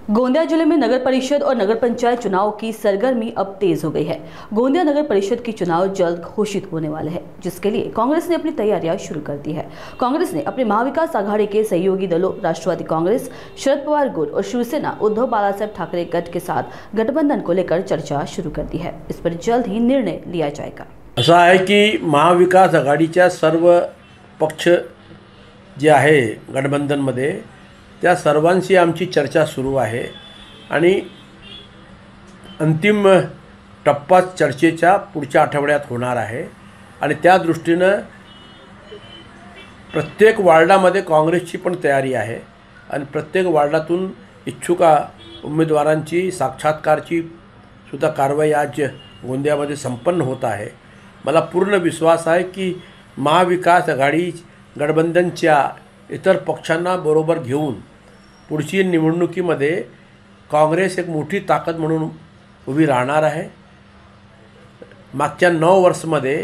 गोंदिया जिले में नगर परिषद और नगर पंचायत चुनाव की सरगर्मी अब तेज हो गई है। गोंदिया नगर परिषद की चुनाव जल्द घोषित होने वाले हैं, जिसके लिए कांग्रेस ने अपनी तैयारियां शुरू कर दी है। कांग्रेस ने अपने महाविकास आघाड़ी के सहयोगी दलों राष्ट्रवादी कांग्रेस, शरद पवार गुट और शिवसेना उद्धव बालासाहेब ठाकरे गठ के साथ गठबंधन को लेकर चर्चा शुरू कर दी है। इस पर जल्द ही निर्णय लिया जाएगा। ऐसा है कि महाविकास आघाडीच्या सर्व पक्ष जे आहे गठबंधनमध्ये त्या सर्वांशी आमची चर्चा सुरू आहे आणि अंतिम टप्पा चर्चेच्या पुढच्या आठवड्यात होणार आहे आणि त्या दृष्टीनं प्रत्येक वार्डामध्ये काँग्रेसची पण तयारी आहे आणि प्रत्येक वार्डातून इच्छुक उमेदवारांची साक्षात्कारची सुद्धा कारवाई आज गोंदियामध्ये संपन्न होत आहे। मला पूर्ण विश्वास आहे की महाविकास आघाडी गठबंधनच्या इतर पक्षांना बरोबर घेऊन पुढची निवडणुकीमध्ये काँग्रेस एक मोठी ताकद म्हणून उभी राहणार आहे। मागच्या 9 वर्षामध्ये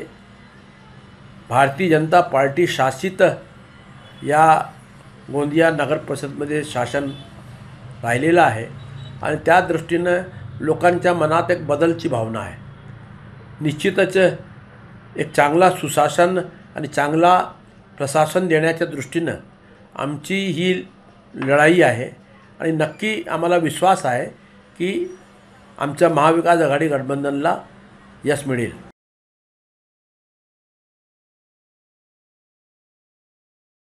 भारतीय जनता पार्टी शासित या गोंदिया नगर परिषदमध्ये शासन राहिलेलं आहे आणि त्या दृष्टीनं लोकांच्या मनात एक बदलची भावना आहे। निश्चितच एक चांगला सुशासन आणि चांगला प्रशासन देण्याच्या दृष्टीनं आमची ही लढाई आहे आणि नक्की आम्हाला विश्वास आहे की आमच्या महाविकास आघाडी गठबंधनला यश मिळेल।